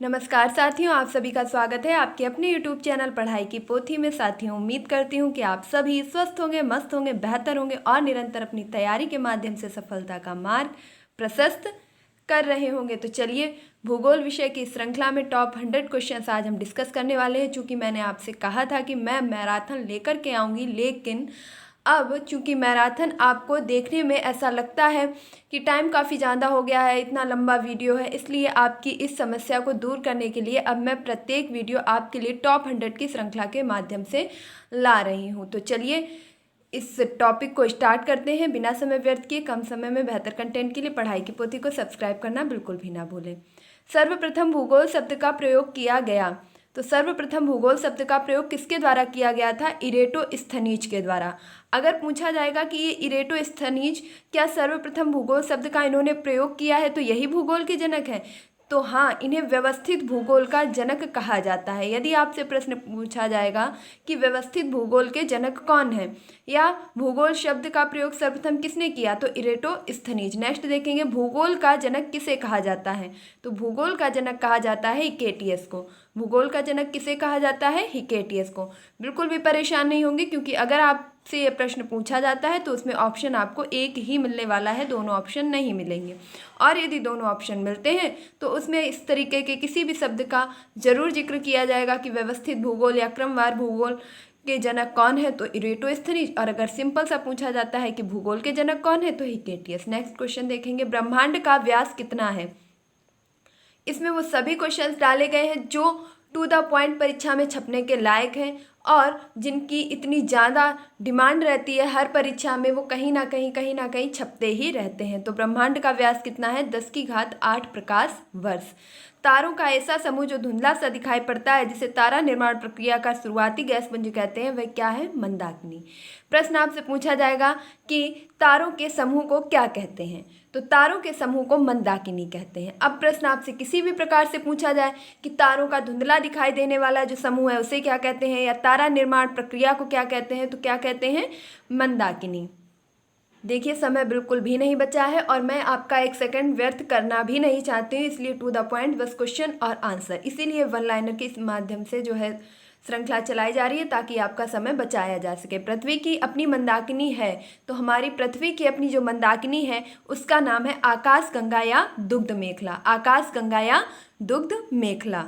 नमस्कार साथियों, आप सभी का स्वागत है आपके अपने यूट्यूब चैनल पढ़ाई की पोथी में। साथियों, उम्मीद करती हूँ कि आप सभी स्वस्थ होंगे, मस्त होंगे, बेहतर होंगे और निरंतर अपनी तैयारी के माध्यम से सफलता का मार्ग प्रशस्त कर रहे होंगे। तो चलिए, भूगोल विषय की श्रृंखला में टॉप 100 क्वेश्चंस आज हम डिस्कस करने वाले हैं। चूँकि मैंने आपसे कहा था कि मैं मैराथन लेकर के आऊँगी, लेकिन अब चूंकि मैराथन आपको देखने में ऐसा लगता है कि टाइम काफ़ी ज़्यादा हो गया है, इतना लंबा वीडियो है, इसलिए आपकी इस समस्या को दूर करने के लिए अब मैं प्रत्येक वीडियो आपके लिए टॉप 100 की श्रृंखला के माध्यम से ला रही हूँ। तो चलिए इस टॉपिक को स्टार्ट करते हैं बिना समय व्यर्थ किए। कम समय में बेहतर कंटेंट के लिए पढ़ाई की पोथी को सब्सक्राइब करना बिल्कुल भी ना भूलें। सर्वप्रथम भूगोल शब्द का प्रयोग किया गया। तो सर्वप्रथम भूगोल शब्द का प्रयोग किसके द्वारा किया गया था? इरेटोस्थनीज के द्वारा। अगर पूछा जाएगा कि ये इरेटोस्थनीज क्या सर्वप्रथम भूगोल शब्द का इन्होंने प्रयोग किया है तो यही भूगोल के जनक है? तो हाँ, इन्हें व्यवस्थित भूगोल का जनक कहा जाता है। यदि आपसे प्रश्न पूछा जाएगा कि व्यवस्थित भूगोल के जनक कौन है या भूगोल शब्द का प्रयोग सर्वप्रथम किसने किया, तो इरेटोस्थनीज। नेक्स्ट देखेंगे, भूगोल का जनक किसे कहा जाता है? तो भूगोल का जनक कहा जाता है हिकेटियस को। भूगोल का जनक किसे कहा जाता है? हिकेटियस को। बिल्कुल भी परेशान नहीं होंगे, क्योंकि अगर आपसे ये प्रश्न पूछा जाता है तो उसमें ऑप्शन आपको एक ही मिलने वाला है, दोनों ऑप्शन नहीं मिलेंगे। और यदि दोनों ऑप्शन मिलते हैं तो उसमें इस तरीके के किसी भी शब्द का जरूर जिक्र किया जाएगा कि व्यवस्थित भूगोल या क्रमवार भूगोल के जनक कौन है, तो इरेटोस्थनीज। और अगर सिंपल सा पूछा जाता है कि भूगोल के जनक कौन है, तो हिकेटियस। नेक्स्ट क्वेश्चन देखेंगे, ब्रह्मांड का व्यास कितना है? इसमें वो सभी क्वेश्चंस डाले गए हैं जो टू द पॉइंट परीक्षा में छपने के लायक हैं और जिनकी इतनी ज़्यादा डिमांड रहती है हर परीक्षा में, वो कहीं ना कहीं छपते ही रहते हैं। तो ब्रह्मांड का व्यास कितना है? 10⁸ प्रकाश वर्ष। तारों का ऐसा समूह जो धुंधला सा दिखाई पड़ता है, जिसे तारा निर्माण प्रक्रिया का शुरुआती गैसपुंज कहते हैं, वह क्या है? मंदाकिनी। प्रश्न आपसे पूछा जाएगा कि तारों के समूह को क्या कहते हैं, तो तारों के समूह को मंदाकिनी कहते हैं। अब प्रश्न आपसे किसी भी प्रकार से पूछा जाए कि तारों का धुंधला दिखाई देने वाला जो समूह है उसे क्या कहते हैं, या तारा निर्माण प्रक्रिया को क्या कहते हैं, तो क्या कहते हैं? मंदाकिनी। देखिए, समय बिल्कुल भी नहीं बचा है और मैं आपका एक सेकंड व्यर्थ करना भी नहीं चाहती हूँ, इसलिए टू द पॉइंट, बस क्वेश्चन और आंसर। इसीलिए वन लाइनर के इस माध्यम से जो है श्रृंखला चलाई जा रही है, ताकि आपका समय बचाया जा सके। पृथ्वी की अपनी मंदाकिनी है, तो हमारी पृथ्वी की अपनी जो मंदाकिनी है उसका नाम है आकाश गंगा या दुग्ध मेखला। आकाश गंगा या दुग्ध मेखला।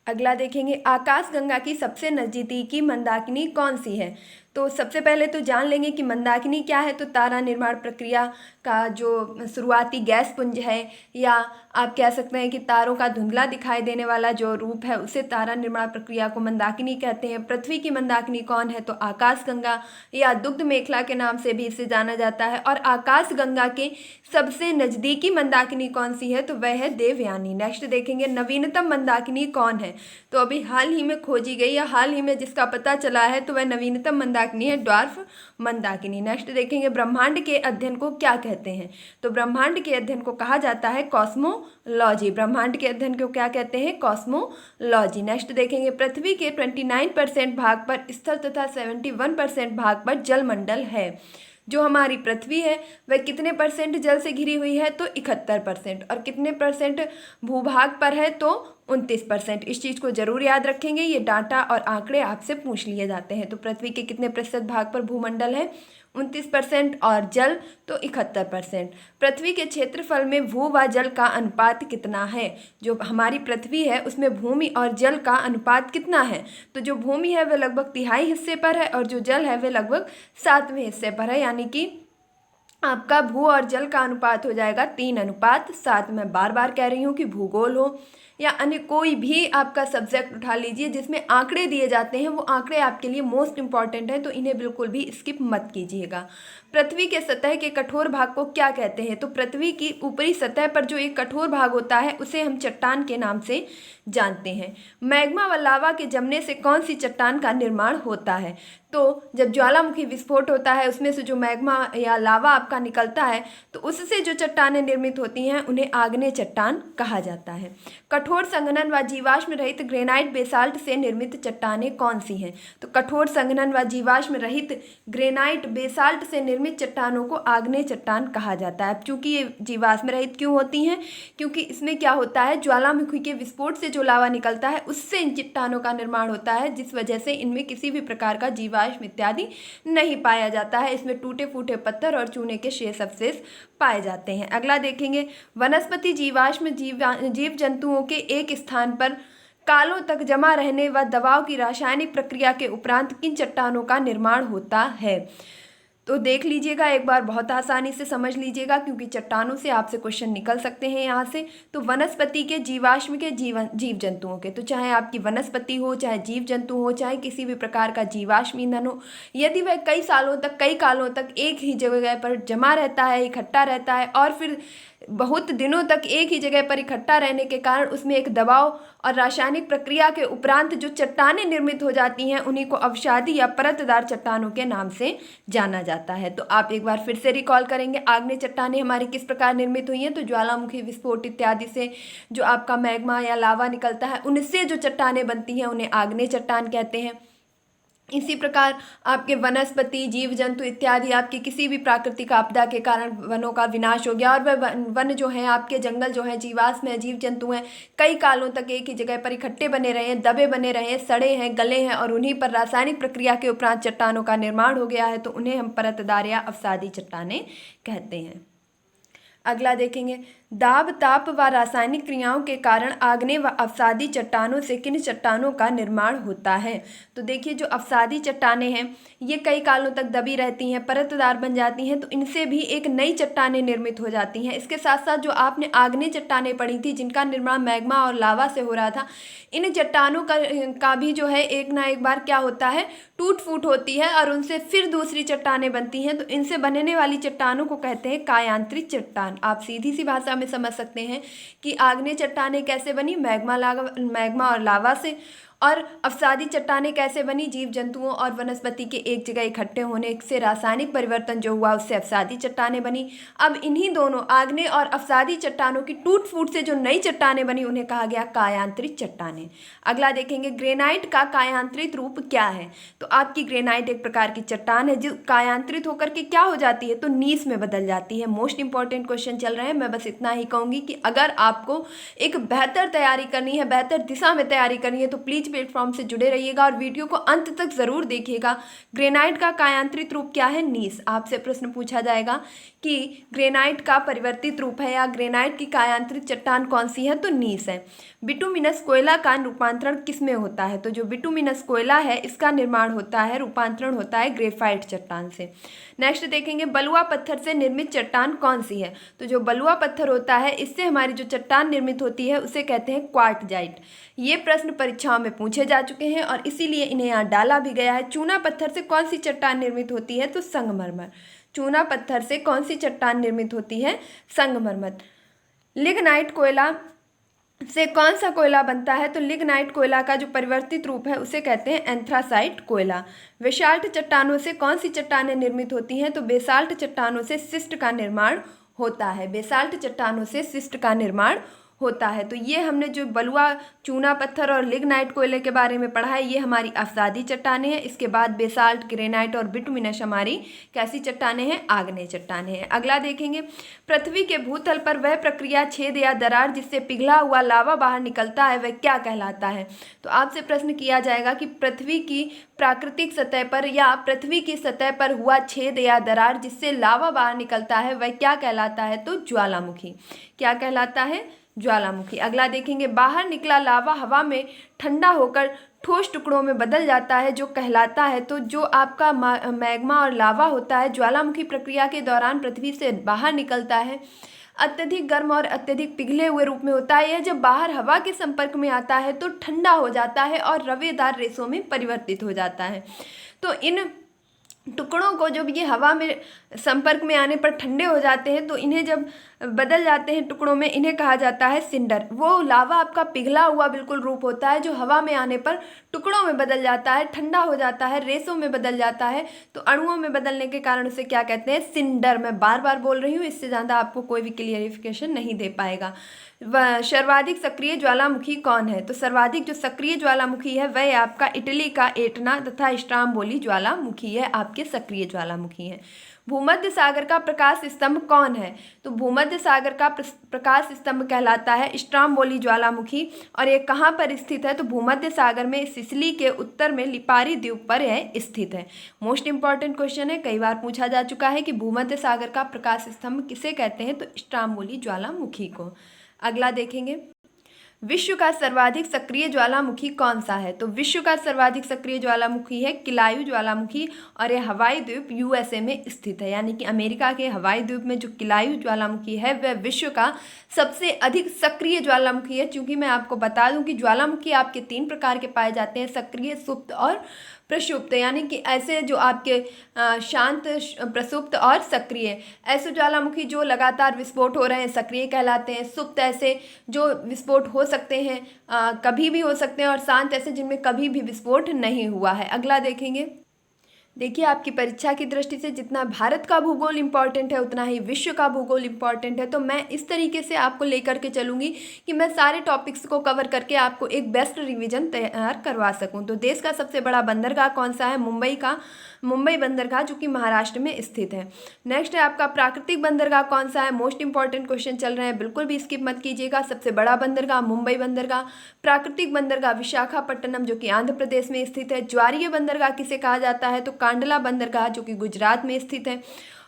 अगला देखेंगे, आकाश गंगा की सबसे नज़दीकी मंदाकिनी कौन सी है? तो सबसे पहले तो जान लेंगे कि मंदाकिनी क्या है। तो तारा निर्माण प्रक्रिया का जो शुरुआती गैस पुंज है, या आप कह सकते हैं कि तारों का धुंधला दिखाई देने वाला जो रूप है, उसे तारा निर्माण प्रक्रिया को मंदाकिनी कहते हैं। पृथ्वी की मंदाकिनी कौन है? तो आकाश गंगा या दुग्ध मेखला के नाम से भी इसे जाना जाता है। और आकाश गंगा के सबसे नज़दीकी मंदाकिनी कौन सी है? तो वह है देवयानी। नेक्स्ट देखेंगे, नवीनतम मंदाकिनी कौन है? तो अभी हाल ही में खोजी गई या हाल ही में जिसका पता चला है, तो वह नवीनतम मंदाकिनी है, ड्वार्फ मंदाकिनी। नेक्स्ट देखेंगे, ब्रह्मांड के अध्ययन को क्या कहते हैं? तो ब्रह्मांड के अध्ययन को कहा जाता है कॉस्मोलॉजी। ब्रह्मांड के अध्ययन को क्या कहते हैं? कॉस्मोलॉजी। नेक्स्ट देखेंगे, पृथ्वी के 29% भाग पर स्थल तथा 71% भाग पर जलमंडल है। जो हमारी पृथ्वी है वह कितने परसेंट जल से घिरी हुई है? तो 71%। और कितने परसेंट भूभाग पर है? तो 29%। इस चीज़ को जरूर याद रखेंगे, ये डाटा और आंकड़े आपसे पूछ लिए जाते हैं। तो पृथ्वी के कितने प्रतिशत भाग पर भूमंडल है? 29%। और जल तो 71%। पृथ्वी के क्षेत्रफल में भू व जल का अनुपात कितना है? जो हमारी पृथ्वी है उसमें भूमि और जल का अनुपात कितना है? तो जो भूमि है वह लगभग 1/3 हिस्से पर है और जो जल है वह लगभग 7वें हिस्से पर है, यानी कि आपका भू और जल का अनुपात हो जाएगा 3:7। मैं बार बार कह रही हूँ कि भूगोल हो या अन्य कोई भी आपका सब्जेक्ट उठा लीजिए जिसमें आंकड़े दिए जाते हैं, वो आंकड़े आपके लिए मोस्ट इंपॉर्टेंट है, तो इन्हें बिल्कुल भी स्किप मत कीजिएगा। पृथ्वी के सतह के कठोर भाग को क्या कहते हैं? तो पृथ्वी की ऊपरी सतह पर जो एक कठोर भाग होता है उसे हम चट्टान के नाम से जानते हैं। मैग्मा व लावा के जमने से कौन सी चट्टान का निर्माण होता है? तो जब ज्वालामुखी विस्फोट होता है उसमें से जो मैग्मा या लावा आपका निकलता है तो उससे जो चट्टानें निर्मित होती हैं उन्हें आग्नेय चट्टान कहा जाता है। कठोर संघनन व जीवाश्म रहित ग्रेनाइट बेसाल्ट से निर्मित चट्टानें कौन सी हैं? तो कठोर संघनन व जीवाश्म रहित ग्रेनाइट बेसाल्ट से निर्मित चट्टानों को आग्नेय चट्टान कहा जाता है। चूंकि ये जीवाश्म रहित क्यों होती हैं? क्योंकि इसमें क्या होता है, ज्वालामुखी के विस्फोट से जो लावा निकलता है उससे इन चट्टानों का निर्माण होता है, जिस वजह से इनमें किसी भी प्रकार का जीवाश्म इत्यादि नहीं पाया जाता है। इसमें टूटे फूटे पत्थर और चूने के शेष अवशेष पाए जाते हैं। अगला देखेंगे, वनस्पति जीवाश्म जीव जंतुओं के एक स्थान पर कालों तक जमा रहने व दबाव की रासायनिक प्रक्रिया के उपरांत किन चट्टानों का निर्माण होता है? तो देख लीजिएगा एक बार, बहुत आसानी से समझ लीजिएगा क्योंकि चट्टानों से आपसे क्वेश्चन निकल सकते हैं यहाँ से। तो वनस्पति के जीवाश्म के जीव जंतुओं के, तो चाहे आपकी वनस्पति हो, चाहे जीव जंतु हो, चाहे किसी भी प्रकार का जीवाश्म ईंधन हो, यदि वह कई सालों तक कई कालों तक एक ही जगह पर जमा रहता है, इकट्ठा रहता है और फिर बहुत दिनों तक एक ही जगह पर इकट्ठा रहने के कारण उसमें एक दबाव और रासायनिक प्रक्रिया के उपरांत जो चट्टानें निर्मित हो जाती हैं उन्हीं को अवसादी या परतदार चट्टानों के नाम से जाना जाता है। तो आप एक बार फिर से रिकॉल करेंगे, आग्नेय चट्टानें हमारी किस प्रकार निर्मित हुई हैं? तो ज्वालामुखी विस्फोट इत्यादि से जो आपका मैग्मा या लावा निकलता है उनसे जो चट्टानें बनती हैं उन्हें आग्नेय चट्टान कहते हैं। इसी प्रकार आपके वनस्पति जीव जंतु इत्यादि आपकी किसी भी प्राकृतिक आपदा के कारण वनों का विनाश हो गया और वह वन जो है, आपके जंगल जो है, जीवाश्म है, जीव जंतु हैं, कई कालों तक एक ही जगह पर इकट्ठे बने रहे हैं, दबे बने रहे हैं, सड़े हैं, गले हैं और उन्हीं पर रासायनिक प्रक्रिया के उपरांत चट्टानों का निर्माण हो गया है, तो उन्हें हम परतदार या अवसादी चट्टानें कहते हैं। अगला देखेंगे, दाब ताप व रासायनिक क्रियाओं के कारण आग्नेय व अवसादी चट्टानों से किन चट्टानों का निर्माण होता है? तो देखिए, जो अवसादी चट्टानें हैं ये कई कालों तक दबी रहती हैं, परतदार बन जाती हैं, तो इनसे भी एक नई चट्टानें निर्मित हो जाती हैं। इसके साथ साथ जो आपने आग्नेय चट्टानें पढ़ी थी जिनका निर्माण मैग्मा और लावा से हो रहा था, इन चट्टानों का भी जो है एक ना एक बार क्या होता है, टूट फूट होती है और उनसे फिर दूसरी चट्टानें बनती हैं। तो इनसे बनने वाली चट्टानों को कहते हैं कायांतरित चट्टान। आप सीधी सी भाषा में समझ सकते हैं कि आग्नेय चट्टानें कैसे बनी, मैग्मा और लावा से, और अवसादी चट्टानें कैसे बनी, जीव जंतुओं और वनस्पति के एक जगह इकट्ठे होने से रासायनिक परिवर्तन जो हुआ उससे अवसादी चट्टानें बनी। अब इन्हीं दोनों आग्नेय और अवसादी चट्टानों की टूट फूट से जो नई चट्टानें बनी उन्हें कहा गया कायांतरित चट्टानें। अगला देखेंगे, ग्रेनाइट का कायांतरित रूप क्या है? तो आपकी ग्रेनाइट एक प्रकार की चट्टान है जो कायांतरित होकर के क्या हो जाती है, तो नीस में बदल जाती है। मोस्ट इंपॉर्टेंट क्वेश्चन चल रहे हैं। मैं बस इतना ही कहूँगी कि अगर आपको एक बेहतर तैयारी करनी है, बेहतर दिशा में तैयारी करनी है, तो प्लीज प्लेटफॉर्म से जुड़े रहिएगा और वीडियो को अंत तक जरूर देखिएगा। ग्रेनाइट का कायांतरित रूप क्या है? नीस। आपसे प्रश्न पूछा जाएगा कि ग्रेनाइट का परिवर्तित रूप है या ग्रेनाइट की कायांतरित चट्टान कौन सी है, तो नीस है। बिटुमिनस कोयला का रूपांतरण किस में होता है? तो जो बिटुमिनस कोयला है इसका निर्माण होता है, रूपांतरण होता है ग्रेफाइट चट्टान से। नेक्स्ट देखेंगे, बलुआ पत्थर से निर्मित चट्टान कौन सी है? तो जो बलुआ पत्थर होता है इससे हमारी जो चट्टान निर्मित होती है उसे कहते हैं क्वार्टजाइट। ये प्रश्न परीक्षाओं में पूछे जा चुके हैं और इसीलिए इन्हें यहाँ डाला भी गया है। चूना पत्थर से कौन सी चट्टान निर्मित होती है? तो संगमरमर। चूना पत्थर से कौन सी चट्टान निर्मित होती है? संगमरमर। लिग्नाइट कोयला से कौन सा कोयला बनता है? तो लिग्नाइट कोयला का जो परिवर्तित रूप है उसे कहते हैं एंथ्रासाइट कोयला। बेसाल्ट चट्टानों से कौन सी चट्टानें निर्मित होती हैं? तो बेसाल्ट चट्टानों से शिस्ट का निर्माण होता है। बेसाल्ट चट्टानों से शिस्ट का निर्माण होता है। तो ये हमने जो बलुआ, चूना पत्थर और लिग्नाइट कोयले के बारे में पढ़ा है ये हमारी अवसादी चट्टानें हैं। इसके बाद बेसाल्ट, ग्रेनाइट और बिटुमिनस हमारी कैसी चट्टानें हैं? आग्नेय चट्टानें हैं। अगला देखेंगे, पृथ्वी के भूतल पर वह प्रक्रिया, छेद या दरार जिससे पिघला हुआ लावा बाहर निकलता है वह क्या कहलाता है? तो आपसे प्रश्न किया जाएगा कि पृथ्वी की प्राकृतिक सतह पर या पृथ्वी की सतह पर हुआ छेद या दरार जिससे लावा बाहर निकलता है वह क्या कहलाता है? तो ज्वालामुखी। क्या कहलाता है? ज्वालामुखी। अगला देखेंगे, बाहर निकला लावा हवा में ठंडा होकर ठोस टुकड़ों में बदल जाता है जो कहलाता है। तो जो आपका मैग्मा और लावा होता है ज्वालामुखी प्रक्रिया के दौरान पृथ्वी से बाहर निकलता है, अत्यधिक गर्म और अत्यधिक पिघले हुए रूप में होता है। यह जब बाहर हवा के संपर्क में आता है तो ठंडा हो जाता है और रवेदार रेशों में परिवर्तित हो जाता है। तो इन टुकड़ों को जब ये हवा में संपर्क में आने पर ठंडे हो जाते हैं तो इन्हें जब बदल जाते हैं टुकड़ों में, इन्हें कहा जाता है सिंडर। वो लावा आपका पिघला हुआ बिल्कुल रूप होता है जो हवा में आने पर टुकड़ों में बदल जाता है, ठंडा हो जाता है, रेसों में बदल जाता है। तो अणुओं में बदलने के कारण उसे क्या कहते हैं? सिंडर। मैं बार बार बोल रही हूँ, इससे ज़्यादा आपको कोई भी क्लियरिफिकेशन नहीं दे पाएगा। सर्वाधिक सक्रिय ज्वालामुखी कौन है? तो सर्वाधिक जो सक्रिय ज्वालामुखी है वह आपका इटली का एटना तथा स्ट्राम्बोली ज्वालामुखी है, आपके सक्रिय ज्वालामुखी है। भूमध्य सागर का प्रकाश स्तंभ कौन है? तो भूमध्य सागर का प्रकाश स्तंभ कहलाता है स्ट्राम्बोली ज्वालामुखी। और ये कहाँ पर स्थित है? तो भूमध्य सागर में सिसिली के उत्तर में लिपारी द्वीप पर यह स्थित है। मोस्ट इंपॉर्टेंट क्वेश्चन है, कई बार पूछा जा चुका है कि भूमध्य सागर का प्रकाश स्तंभ किसे कहते हैं? तो स्ट्राम्बोली ज्वालामुखी को। अगला देखेंगे, विश्व का सर्वाधिक सक्रिय ज्वालामुखी कौन सा है? तो विश्व का सर्वाधिक सक्रिय ज्वालामुखी है किलायू ज्वालामुखी, और यह हवाई द्वीप यूएसए में स्थित है। यानी कि अमेरिका के हवाई द्वीप में जो किलायू ज्वालामुखी है वह विश्व का सबसे अधिक सक्रिय ज्वालामुखी है। चूंकि मैं आपको बता दूं कि ज्वालामुखी आपके 3 प्रकार के पाए जाते हैं, सक्रिय, सुप्त और प्रक्षुब्ध। यानी कि ऐसे जो आपके शांत, प्रसुप्त और सक्रिय। ऐसे ज्वालामुखी जो लगातार विस्फोट हो रहे हैं सक्रिय कहलाते हैं। सुप्त ऐसे जो विस्फोट हो सकते हैं, कभी भी हो सकते हैं, और शांत ऐसे जिनमें कभी भी विस्फोट नहीं हुआ है। अगला देखेंगे, देखिए आपकी परीक्षा की दृष्टि से जितना भारत का भूगोल इम्पॉर्टेंट है उतना ही विश्व का भूगोल इम्पॉर्टेंट है। तो मैं इस तरीके से आपको लेकर के चलूँगी कि मैं सारे टॉपिक्स को कवर करके आपको एक बेस्ट रिवीजन तैयार करवा सकूं। तो देश का सबसे बड़ा बंदरगाह कौन सा है? मुंबई बंदरगाह, जो कि महाराष्ट्र में स्थित है। नेक्स्ट है आपका प्राकृतिक बंदरगाह कौन सा है? मोस्ट इंपॉर्टेंट क्वेश्चन चल रहे हैं, बिल्कुल भी स्किप मत कीजिएगा। सबसे बड़ा बंदरगाह मुंबई बंदरगाह। प्राकृतिक बंदरगाह विशाखापट्टनम, जो कि आंध्र प्रदेश में स्थित है। ज्वारीय बंदरगाह किसे कहा जाता है? तो कांडला बंदरगाह, जो कि गुजरात में स्थित है।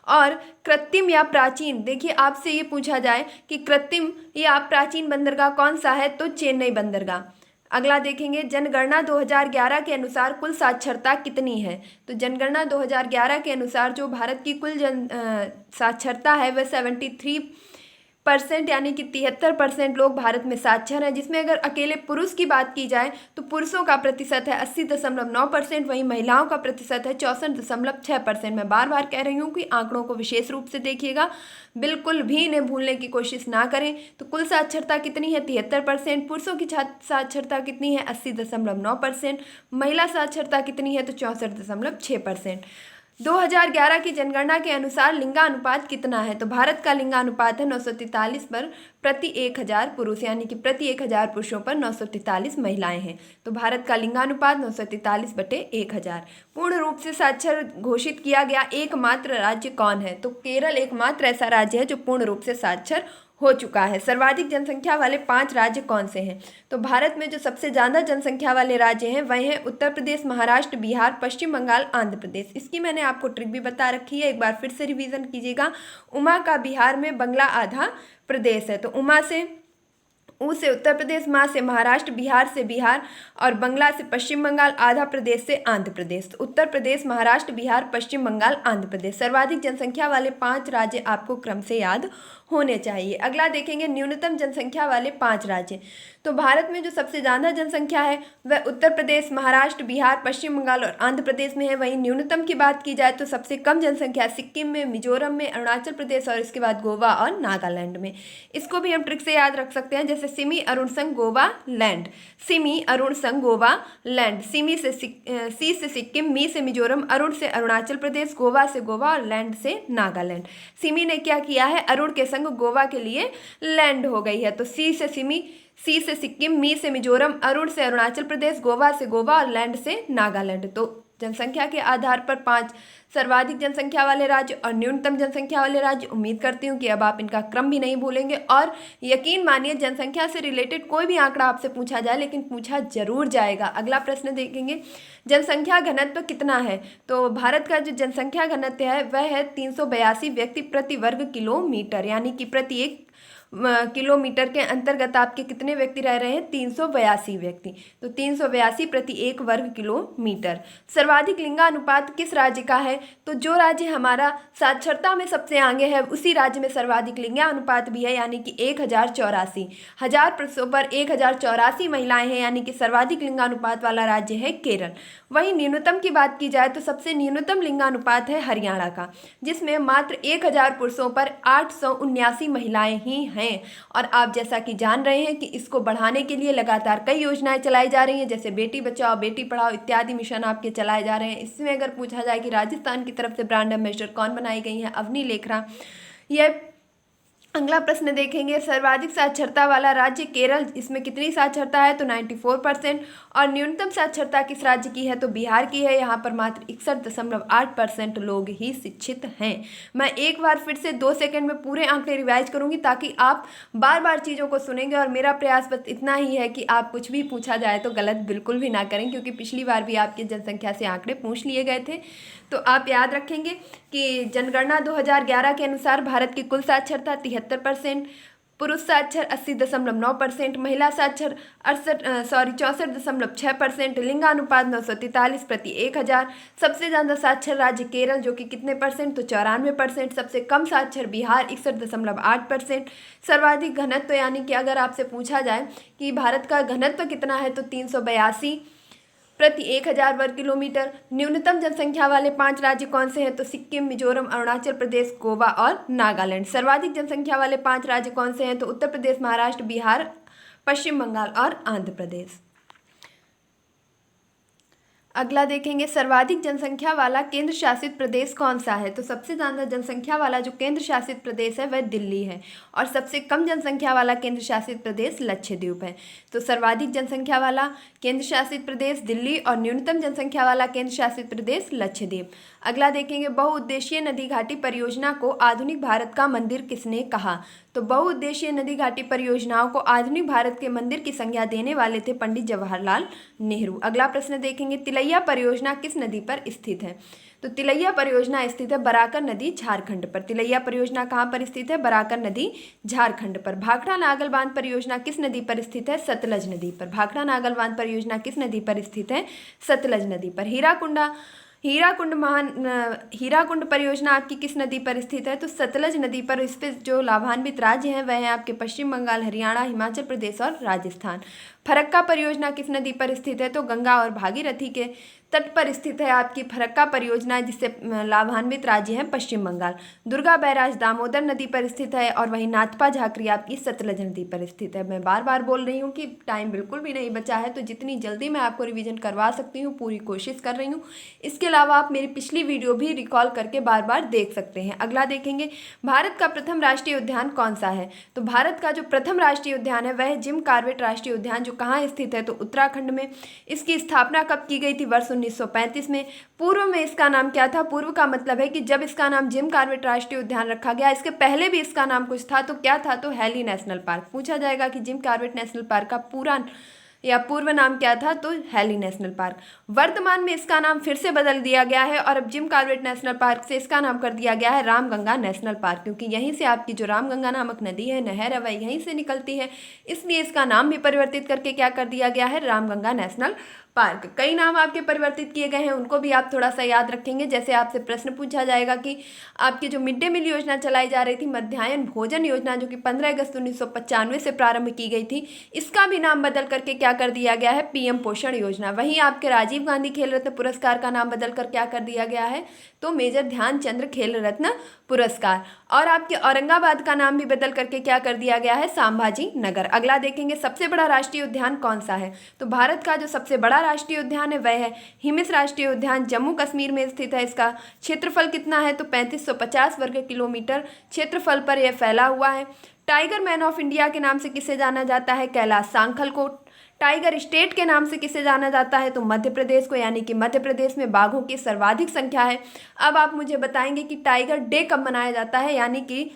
और कृत्रिम या प्राचीन, देखिए आपसे ये पूछा जाए कि कृत्रिम या प्राचीन बंदरगाह कौन सा है? तो चेन्नई बंदरगाह। अगला देखेंगे, जनगणना 2011 के अनुसार कुल साक्षरता कितनी है? तो जनगणना 2011 के अनुसार जो भारत की कुल साक्षरता है वह 73% यानी कि 73% लोग भारत में साक्षर हैं। जिसमें अगर अकेले पुरुष की बात की जाए तो पुरुषों का प्रतिशत है 80.9%, वहीं महिलाओं का प्रतिशत है 64.6%। मैं बार बार कह रही हूँ कि आंकड़ों को विशेष रूप से देखिएगा, बिल्कुल भी इन्हें भूलने की कोशिश ना करें। तो कुल साक्षरता कितनी है? 73%। पुरुषों की साक्षरता कितनी है? 80.9%। महिला साक्षरता कितनी है? तो 64.6%। 2011 की जनगणना के अनुसार लिंगानुपात कितना है? तो भारत का लिंगानुपात है 943 पर प्रति 1000 पुरुष, यानी कि प्रति 1000 पुरुषों पर 943 महिलाएं हैं। तो भारत का लिंगानुपात 943/1000। पूर्ण रूप से साक्षर घोषित किया गया एकमात्र राज्य कौन है? तो केरल एकमात्र ऐसा राज्य है जो पूर्ण रूप से साक्षर हो चुका है। सर्वाधिक जनसंख्या वाले 5 राज्य कौन से हैं? तो भारत में जो सबसे ज़्यादा जनसंख्या वाले राज्य हैं वह हैं उत्तर प्रदेश, महाराष्ट्र, बिहार, पश्चिम बंगाल, आंध्र प्रदेश। इसकी मैंने आपको ट्रिक भी बता रखी है, एक बार फिर से रिवीजन कीजिएगा। उमा का बिहार में, बंगला आधा प्रदेश है। तो उमा से ऊ से उत्तर प्रदेश, माँ से महाराष्ट्र, बिहार से बिहार और बंगला से पश्चिम बंगाल, आंध्र प्रदेश से आंध्र प्रदेश। तो उत्तर प्रदेश, महाराष्ट्र, बिहार, पश्चिम बंगाल, आंध्र प्रदेश। सर्वाधिक जनसंख्या वाले 5 राज्य आपको क्रम से याद होने चाहिए। अगला देखेंगे, न्यूनतम जनसंख्या वाले 5 राज्य। तो भारत में जो सबसे ज़्यादा जनसंख्या है वह उत्तर प्रदेश, महाराष्ट्र, बिहार, पश्चिम बंगाल और आंध्र प्रदेश में है। वहीं न्यूनतम की बात की जाए तो सबसे कम जनसंख्या सिक्किम में, मिजोरम में, अरुणाचल प्रदेश और इसके बाद गोवा और नागालैंड में। इसको भी हम ट्रिक से याद रख सकते हैं, जैसे सिमी, अरुण संग, गोवा, लैंड। सिमी, अरुण संग, गोवा, लैंड। सिमी से सी से सिक्किम, मी से मिजोरम, अरुण से अरुणाचल प्रदेश, गोवा से गोवा और लैंड से नागालैंड। सिमी ने क्या किया है? अरुण के संग गोवा के लिए लैंड हो गई है। तो सी से सिमी, सी से सिक्किम, मी से मिजोरम, अरुण से अरुणाचल प्रदेश, गोवा से गोवा और लैंड से नागालैंड। तो जनसंख्या के आधार पर 5 सर्वाधिक जनसंख्या वाले राज्य और न्यूनतम जनसंख्या वाले राज्य। उम्मीद करती हूँ कि अब आप इनका क्रम भी नहीं भूलेंगे। और यकीन मानिए, जनसंख्या से रिलेटेड कोई भी आंकड़ा आपसे पूछा जाए लेकिन पूछा जरूर जाएगा। अगला प्रश्न देखेंगे, जनसंख्या घनत्व कितना है? तो भारत का जो जनसंख्या घनत्व है वह है 382 व्यक्ति प्रति वर्ग किलोमीटर, यानी कि प्रति 1 किलोमीटर के अंतर्गत आपके कितने व्यक्ति रह रहे हैं? 382 व्यक्ति। तो 382 प्रति 1 वर्ग किलोमीटर। सर्वाधिक लिंगानुपात किस राज्य का है? तो जो राज्य हमारा साक्षरता में सबसे आगे है उसी राज्य में सर्वाधिक लिंगानुपात भी है, यानी कि 1084। 1000 पुरुषों पर 1084 महिलाएं हैं, यानी कि सर्वाधिक लिंगानुपात वाला राज्य है केरल। वहीं न्यूनतम की बात की जाए तो सबसे न्यूनतम लिंगानुपात है हरियाणा का, जिसमें मात्र 1000 पुरुषों पर 879 महिलाएं ही हैं। और आप जैसा कि जान रहे हैं कि इसको बढ़ाने के लिए लगातार कई योजनाएं चलाई जा रही हैं, जैसे बेटी बचाओ बेटी पढ़ाओ इत्यादि मिशन आपके चलाए जा रहे हैं। इसमें अगर पूछा जाए कि राजस्थान की तरफ से ब्रांड एम्बेसडर कौन बनाई गई है? अवनी लेखरा। यह अगला प्रश्न देखेंगे, सर्वाधिक साक्षरता वाला राज्य केरल, इसमें कितनी साक्षरता है? तो 94%। और न्यूनतम साक्षरता किस राज्य की है? तो बिहार की है, यहाँ पर मात्र 61.8% लोग ही शिक्षित हैं। मैं एक बार फिर से 2 सेकंड में पूरे आंकड़े रिवाइज करूंगी ताकि आप बार बार चीज़ों को सुनेंगे, और मेरा प्रयास बस इतना ही है कि आप कुछ भी पूछा जाए तो गलत बिल्कुल भी ना करें, क्योंकि पिछली बार भी आपकी जनसंख्या से आंकड़े पूछ लिए गए थे। तो आप याद रखेंगे कि जनगणना 2011 के अनुसार भारत की कुल साक्षरता 73%, पुरुष साक्षर 80.9%, महिला साक्षर 64.6%, लिंगानुपात 943 प्रति 1000। सबसे ज़्यादा साक्षर राज्य केरल जो कि कितने परसेंट? तो 94%। सबसे कम साक्षर बिहार 61.8%। सर्वाधिक घनत्व, यानी कि अगर आपसे पूछा जाए कि भारत का घनत्व कितना है तो 382 प्रति 1000 वर्ग किलोमीटर। न्यूनतम जनसंख्या वाले 5 राज्य कौन से हैं? तो सिक्किम, मिजोरम, अरुणाचल प्रदेश, गोवा और नागालैंड। सर्वाधिक जनसंख्या वाले 5 राज्य कौन से हैं? तो उत्तर प्रदेश, महाराष्ट्र, बिहार, पश्चिम बंगाल और आंध्र प्रदेश। अगला देखेंगे, सर्वाधिक जनसंख्या वाला केंद्र शासित प्रदेश कौन सा है? तो सबसे ज़्यादा जनसंख्या वाला जो केंद्र शासित प्रदेश है वह दिल्ली है, और सबसे कम जनसंख्या वाला केंद्र शासित प्रदेश लक्षद्वीप है। तो सर्वाधिक जनसंख्या वाला केंद्र शासित प्रदेश दिल्ली और न्यूनतम जनसंख्या वाला केंद्र शासित प्रदेश लक्षद्वीप। अगला देखेंगे, बहुउद्देशीय नदी घाटी परियोजना को आधुनिक भारत का मंदिर किसने कहा? तो बहुउद्देशीय नदी घाटी परियोजनाओं को आधुनिक भारत के मंदिर की संज्ञा देने वाले थे पंडित जवाहरलाल नेहरू। अगला प्रश्न देखेंगे, तिलैया परियोजना किस नदी पर स्थित है? तो तिलैया परियोजना स्थित है बराकर नदी झारखंड पर। तिलैया परियोजना कहाँ पर स्थित है? बराकर नदी झारखंड पर। भाखड़ा नागल बांध परियोजना किस नदी पर स्थित है? सतलज नदी पर। भाखड़ा नागल बांध परियोजना किस नदी पर स्थित है? सतलज नदी पर। हीराकुंड परियोजना आपकी किस नदी पर स्थित है? तो सतलज नदी पर। इस पे जो लाभान्वित राज्य हैं वह हैं आपके पश्चिम बंगाल, हरियाणा, हिमाचल प्रदेश और राजस्थान। फरक्का परियोजना किस नदी पर स्थित है? तो गंगा और भागीरथी के तट पर स्थित है आपकी फरक्का परियोजना, जिससे लाभान्वित राज्य है पश्चिम बंगाल। दुर्गा बैराज दामोदर नदी पर स्थित है, और वहीं नाथपा झाकरी आपकी सतलज नदी पर स्थित है। मैं बार बार बोल रही हूँ कि टाइम बिल्कुल भी नहीं बचा है, तो जितनी जल्दी मैं आपको रिवीजन करवा सकती हूँ पूरी कोशिश कर रही हूँ। इसके अलावा आप मेरी पिछली वीडियो भी रिकॉल करके बार बार देख सकते हैं। अगला देखेंगे, भारत का प्रथम राष्ट्रीय उद्यान कौन सा है? तो भारत का जो प्रथम राष्ट्रीय उद्यान है वह है जिम कॉर्बेट राष्ट्रीय उद्यान, जो कहाँ स्थित है? तो उत्तराखंड में। इसकी स्थापना कब की गई थी? वर्ष 1935 में। पूर्व में इसका नाम क्या था? पूर्व का मतलब है कि जब इसका नाम जिम कॉर्बेट राष्ट्रीय उद्यान रखा गया, इसके पहले भी इसका नाम कुछ था, तो क्या था? तो हैली नेशनल पार्क। पूछा जाएगा कि जिम कॉर्बेट नेशनल पार्क का पूरा या पूर्व नाम क्या था? तो हैली नेशनल पार्क। वर्तमान में इसका नाम फिर से बदल दिया गया है, और अब जिम कॉर्बेट नेशनल पार्क से इसका नाम कर दिया गया है रामगंगा नेशनल पार्क, क्योंकि यहीं से आपकी जो रामगंगा नामक नदी है, नहर है, वह यहीं से निकलती है। इसलिए इसका नाम भी परिवर्तित करके क्या कर दिया गया है? Ramganga national park. कई नाम आपके परिवर्तित किए गए हैं, उनको भी आप थोड़ा सा याद रखेंगे। जैसे आपसे प्रश्न पूछा जाएगा कि आपकी जो मिड डे मील योजना चलाई जा रही थी, मध्याह्न भोजन योजना, जो कि 15 अगस्त 1995 से प्रारंभ की गई थी, इसका भी नाम बदल करके क्या कर दिया गया है? पीएम पोषण योजना। वहीं आपके राजीव गांधी खेल रत्न पुरस्कार का नाम बदल कर क्या कर दिया गया है? तो मेजर ध्यानचंद्र खेल रत्न पुरस्कार। और आपके औरंगाबाद का नाम भी बदल करके क्या कर दिया गया है? संभाजी नगर। अगला देखेंगे, सबसे बड़ा राष्ट्रीय उद्यान कौन सा है? तो भारत का जो सबसे बड़ा राष्ट्रीय उद्यान है वह है हिमिस राष्ट्रीय उद्यान, जम्मू कश्मीर में स्थित है। इसका क्षेत्रफल कितना है? तो 3550 वर्ग किलोमीटर क्षेत्रफल पर यह फैला हुआ है। टाइगर मैन ऑफ इंडिया के नाम से किसे जाना जाता है? कैलाश सांखल को। टाइगर स्टेट के नाम से किसे जाना जाता है? तो मध्य प्रदेश को, यानी कि मध्य प्रदेश में बाघों की सर्वाधिक संख्या है। अब आप मुझे बताएंगे कि टाइगर डे कब मनाया जाता है, यानी कि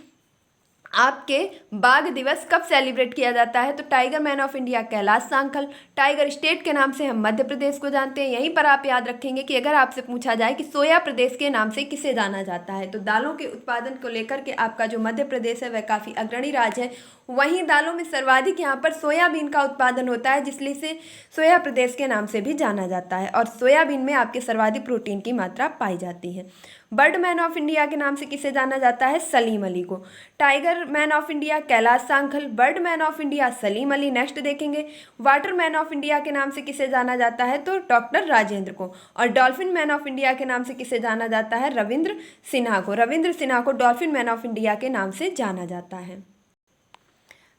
आपके बाघ दिवस कब सेलिब्रेट किया जाता है? तो tiger man of India Kailash Sankhala. Tiger state के नाम से हम मध्य प्रदेश को जानते हैं। यहीं पर आप याद रखेंगे कि अगर आपसे पूछा जाए कि सोया प्रदेश के नाम से किसे जाना जाता है, तो दालों के उत्पादन को लेकर के आपका जो मध्य प्रदेश है वह काफ़ी अग्रणी राज्य है। वहीं दालों में सर्वाधिक यहाँ पर सोयाबीन का उत्पादन होता है, जिसलिए से सोया प्रदेश के नाम से भी जाना जाता है। और सोयाबीन में आपके सर्वाधिक प्रोटीन की मात्रा पाई जाती है। बर्ड मैन ऑफ इंडिया के नाम से किसे जाना जाता है? सलीम अली को। Tiger man of India Kailash Sankhala, bird man of India Salim Ali. Next देखेंगे वाटर मैन ऑफ इंडिया के नाम से किसे जाना जाता है? तो डॉक्टर राजेंद्र को। और डॉल्फिन मैन ऑफ इंडिया के नाम से किसे जाना जाता है? रविंद्र सिन्हा को। रविंद्र सिन्हा को डॉल्फिन मैन ऑफ इंडिया के नाम से जाना जाता है।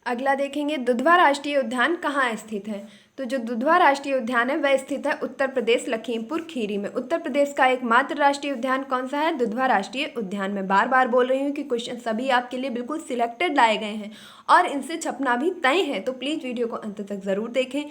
अगला देखेंगे दुधवा राष्ट्रीय उद्यान कहाँ स्थित है? तो जो दुधवा राष्ट्रीय उद्यान है वह स्थित है उत्तर प्रदेश लखीमपुर खीरी में। उत्तर प्रदेश का एकमात्र राष्ट्रीय उद्यान कौन सा है? दुधवा राष्ट्रीय उद्यान। मैं बार बार बोल रही हूँ कि क्वेश्चन सभी आपके लिए बिल्कुल सिलेक्टेड लाए गए हैं और इनसे छपना भी तय है, तो प्लीज़ वीडियो को अंत तक ज़रूर देखें।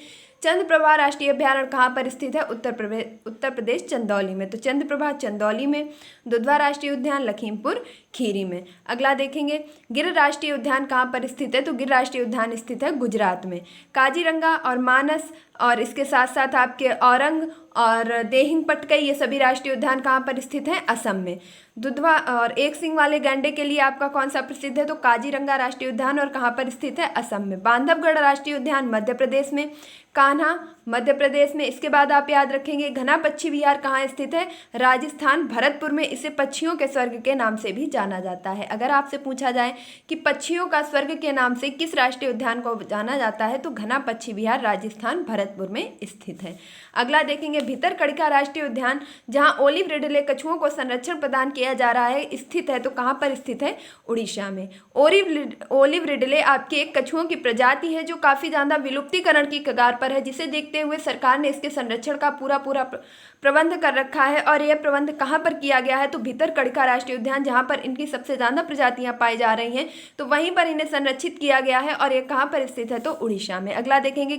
चंद्रप्रभा राष्ट्रीय अभ्यारण्य कहाँ पर स्थित है? उत्तर प्रदेश चंदौली में। तो चंद्रप्रभा चंदौली में, दुधवा राष्ट्रीय उद्यान लखीमपुर खीरी में। अगला देखेंगे गिर राष्ट्रीय उद्यान कहाँ पर स्थित है? तो गिर राष्ट्रीय उद्यान स्थित है गुजरात में। काजीरंगा और मानस और इसके साथ साथ आपके औरंग और देहिंग पटकई, ये सभी राष्ट्रीय उद्यान कहाँ पर स्थित हैं? असम में। दुधवा और एक सींग वाले गैंडे के लिए आपका कौन सा प्रसिद्ध है? तो काजीरंगा राष्ट्रीय उद्यान, और कहाँ पर स्थित है? असम में। बांधवगढ़ राष्ट्रीय उद्यान मध्य प्रदेश में। कान्हा मध्य प्रदेश में। इसके बाद आप याद रखेंगे घना पक्षी विहार कहाँ स्थित है? राजस्थान भरतपुर में। इसे पक्षियों के स्वर्ग के नाम से भी जाना जाता है। अगर आपसे पूछा जाए कि पक्षियों का स्वर्ग के नाम से किस राष्ट्रीय उद्यान को जाना जाता है, तो घना पक्षी विहार राजस्थान भरतपुर में स्थित है। अगला देखेंगे भितरकनिका राष्ट्रीय उद्यान, जहाँ ओलिव रिडले कछुओं को संरक्षण प्रदान किया जा रहा है, स्थित है। तो कहाँ पर स्थित है? उड़ीसा में। ओलिव रिडले आपके एक कछुओं की प्रजाति है जो काफ़ी ज़्यादा विलुप्तीकरण की कगार पर है, जिसे देखते हुए सरकार ने इसके संरक्षण का पूरा प्रबंध कर रखा है। और यह प्रबंध कहाँ पर किया गया है? तो भितरकनिका राष्ट्रीय उद्यान, जहाँ पर इनकी सबसे ज़्यादा प्रजातियाँ पाई जा रही हैं, तो वहीं पर इन्हें संरक्षित किया गया है। और यह कहाँ पर स्थित है? तो उड़ीसा में। अगला देखेंगे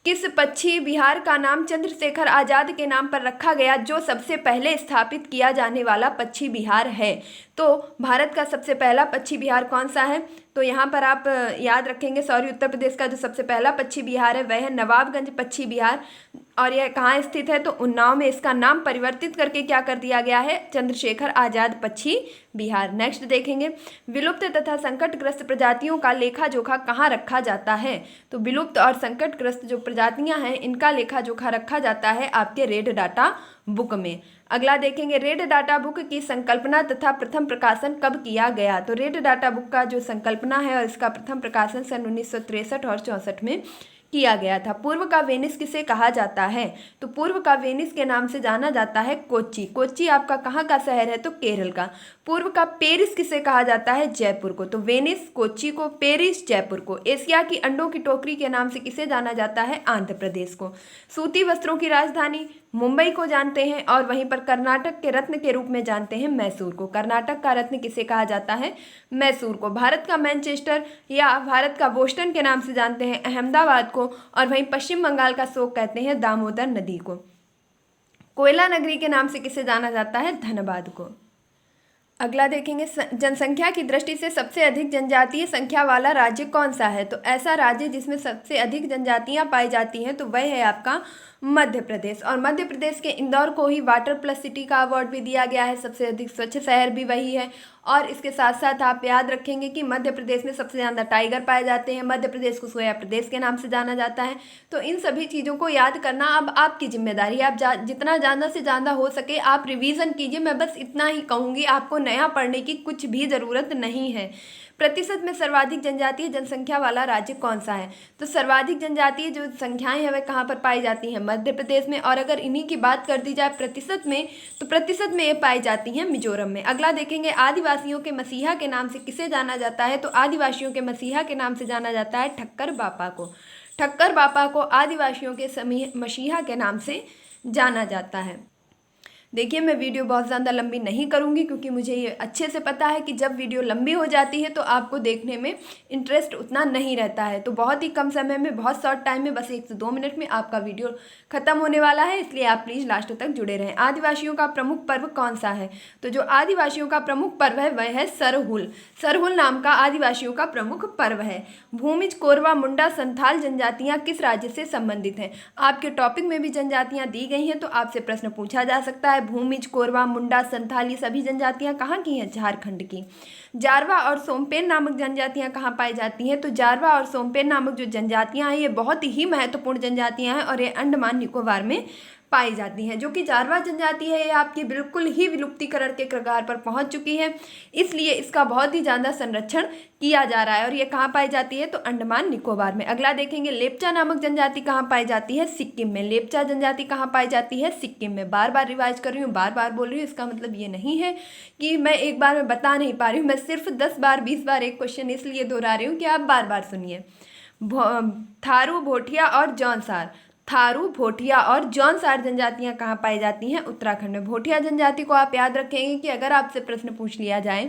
किस पक्षी विहार का नाम चंद्रशेखर आजाद के नाम पर रखा गया, जो सबसे पहले स्थापित किया जाने वाला पक्षी विहार है? तो भारत का सबसे पहला पक्षी विहार कौन सा है? तो यहाँ पर आप याद रखेंगे, उत्तर प्रदेश का जो सबसे पहला पक्षी विहार है वह है नवाबगंज पक्षी विहार। और यह कहाँ स्थित है? तो उन्नाव में। इसका नाम परिवर्तित करके क्या कर दिया गया है? चंद्रशेखर आजाद पक्षी विहार। नेक्स्ट देखेंगे विलुप्त तथा संकटग्रस्त प्रजातियों का लेखा जोखा कहाँ रखा जाता है? तो विलुप्त और संकटग्रस्त जो प्रजातियां हैं इनका लेखा जोखा रखा जाता है आपके रेड डाटा बुक में। अगला देखेंगे रेड डाटा बुक की संकल्पना तथा प्रथम प्रकाशन कब किया गया? तो रेड डाटा बुक का जो संकल्पना है और इसका प्रथम प्रकाशन सन 1963 और 64 में किया गया था। पूर्व का वेनिस किसे कहा जाता है? तो पूर्व का वेनिस के नाम से जाना जाता है कोच्चि। कोच्चि आपका कहाँ का शहर है? तो केरल का। पूर्व का पेरिस किसे कहा जाता है? जयपुर को। तो वेनिस कोच्चि को, पेरिस जयपुर को। एशिया की अंडों की टोकरी के नाम से किसे जाना जाता है? आंध्र प्रदेश को। सूती वस्त्रों की राजधानी मुंबई को जानते हैं, और वहीं पर कर्नाटक के रत्न के रूप में जानते हैं मैसूर को। कर्नाटक का रत्न किसे कहा जाता है? मैसूर को। भारत का मैनचेस्टर या भारत का बोस्टन के नाम से जानते हैं अहमदाबाद को, और वहीं पश्चिम बंगाल का शोक कहते हैं दामोदर नदी को। कोयला नगरी के नाम से किसे जाना जाता है? धनबाद को। अगला देखेंगे जनसंख्या की दृष्टि से सबसे अधिक जनजातीय संख्या वाला राज्य कौन सा है? तो ऐसा राज्य जिसमें सबसे अधिक जनजातियां पाई जाती हैं तो वह है आपका मध्य प्रदेश। और मध्य प्रदेश के इंदौर को ही वाटर प्लस सिटी का अवार्ड भी दिया गया है। सबसे अधिक स्वच्छ शहर भी वही है। और इसके साथ साथ आप याद रखेंगे कि मध्य प्रदेश में सबसे ज़्यादा टाइगर पाए जाते हैं। मध्य प्रदेश को सोया प्रदेश के नाम से जाना जाता है। तो इन सभी चीज़ों को याद करना अब आपकी जिम्मेदारी है। आप जितना ज़्यादा से ज़्यादा हो सके आप रिवीजन कीजिए। मैं बस इतना ही कहूँगी, आपको नया पढ़ने की कुछ भी ज़रूरत नहीं है। प्रतिशत में सर्वाधिक जनजातीय जनसंख्या वाला राज्य कौन सा है? तो सर्वाधिक जनजातीय जो संख्याएं हैं वह कहाँ पर पाई जाती हैं? मध्य प्रदेश में। और अगर इन्हीं की बात कर दी जाए प्रतिशत में, तो प्रतिशत में ये पाई जाती हैं मिजोरम में। अगला देखेंगे आदिवासियों के मसीहा के नाम से किसे जाना जाता है? तो आदिवासियों के मसीहा के नाम से जाना जाता है ठक्कर बापा को। ठक्कर बापा को आदिवासियों के मसीहा के नाम से जाना जाता है। देखिए, मैं वीडियो बहुत ज़्यादा लंबी नहीं करूँगी क्योंकि मुझे ये अच्छे से पता है कि जब वीडियो लंबी हो जाती है तो आपको देखने में इंटरेस्ट उतना नहीं रहता है। तो बहुत ही कम समय में, बहुत शॉर्ट टाइम में, बस 1 से 2 मिनट में आपका वीडियो ख़त्म होने वाला है, इसलिए आप प्लीज़ लास्ट तक जुड़े रहें। आदिवासियों का प्रमुख पर्व कौन सा है? तो जो आदिवासियों का प्रमुख पर्व है वह है सरहुल। सरहुल नाम का आदिवासियों का प्रमुख पर्व है। भूमिज, कोरवा, मुंडा, संथाल जनजातियाँ किस राज्य से संबंधित हैं? आपके टॉपिक में भी जनजातियाँ दी गई हैं, तो आपसे प्रश्न पूछा जा सकता है। भूमिज, कोरवा, मुंडा, संथाल, ये सभी जनजातियां कहाँ की हैं? झारखंड की। जारवा और सोमपेन नामक जनजातियां कहाँ पाई जाती हैं? तो जारवा और सोमपेन नामक जो जनजातियां हैं ये बहुत ही महत्वपूर्ण जनजातियां हैं और ये अंडमान निकोबार में पाई जाती हैं। जो कि जारवा जनजाति है ये आपकी बिल्कुल ही विलुप्तीकरण के कगार पर पहुंच चुकी है, इसलिए इसका बहुत ही ज़्यादा संरक्षण किया जा रहा है। और ये कहाँ पाई जाती है? तो अंडमान निकोबार में। अगला देखेंगे, लेप्चा नामक जनजाति कहाँ पाई जाती है? सिक्किम में। लेप्चा जनजाति कहाँ पाई जाती है? सिक्किम में। बार बार रिवाइज कर रही हूँ, बार बार बोल रही हूँ, इसका मतलब ये नहीं है कि मैं एक बार में बता नहीं पा रही हूँ। मैं सिर्फ 10 बार 20 बार एक क्वेश्चन इसलिए दोहरा रही हूँ कि आप बार बार सुनिए। थारू, भोटिया और जौनसार। थारू, भोटिया और जौनसार जनजातियां कहाँ पाई जाती हैं? उत्तराखंड में। भोटिया जनजाति को आप याद रखेंगे कि अगर आपसे प्रश्न पूछ लिया जाए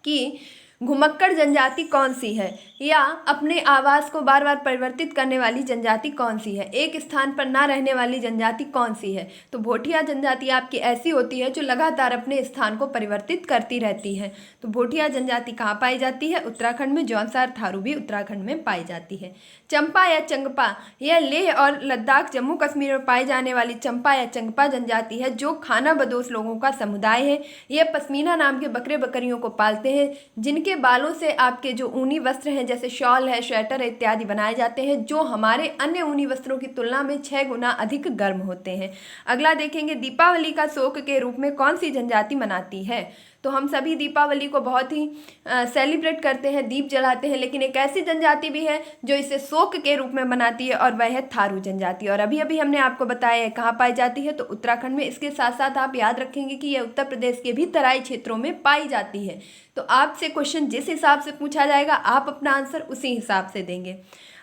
कि घुमक्कड़ जनजाति कौन सी है या अपने आवास को बार बार परिवर्तित करने वाली जनजाति कौन सी है, एक स्थान पर ना रहने वाली जनजाति कौन सी है, तो भोटिया जनजाति आपकी ऐसी होती है जो लगातार अपने स्थान को परिवर्तित करती रहती है। तो भोटिया जनजाति कहाँ पाई जाती है? उत्तराखंड में। जौनसार, थारू भी उत्तराखंड में पाई जाती है। चंपा या चंगपा, यह लेह और लद्दाख, जम्मू कश्मीर में पाई जाने वाली चंपा या चंगपा जनजाति है जो खाना बदोश लोगों का समुदाय है। यह पश्मीना नाम के बकरे बकरियों को पालते हैं जिनके बालों से आपके जो ऊनी वस्त्र हैं जैसे शॉल है, स्वेटर इत्यादि बनाए जाते हैं, जो हमारे अन्य ऊनी वस्त्रों की तुलना में 6 गुना अधिक गर्म होते हैं। अगला देखेंगे, दीपावली का शोक के रूप में कौन सी जनजाति मनाती है? तो हम सभी दीपावली को बहुत ही सेलिब्रेट करते हैं, दीप जलाते हैं, लेकिन एक ऐसी जनजाति भी है जो इसे शोक के रूप में मनाती है और वह है थारू जनजाति। और अभी अभी हमने आपको बताया है कहाँ पाई जाती है, तो उत्तराखंड में। इसके साथ साथ आप याद रखेंगे कि यह उत्तर प्रदेश के भी तराई क्षेत्रों में पाई जाती है। तो आपसे क्वेश्चन जिस हिसाब से पूछा जाएगा आप अपना आंसर उसी हिसाब से देंगे।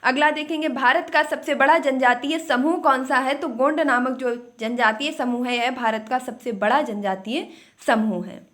अगला देखेंगे, भारत का सबसे बड़ा जनजातीय समूह कौन सा है? तो गोंड नामक जो जनजातीय समूह है यह भारत का सबसे बड़ा जनजातीय समूह है।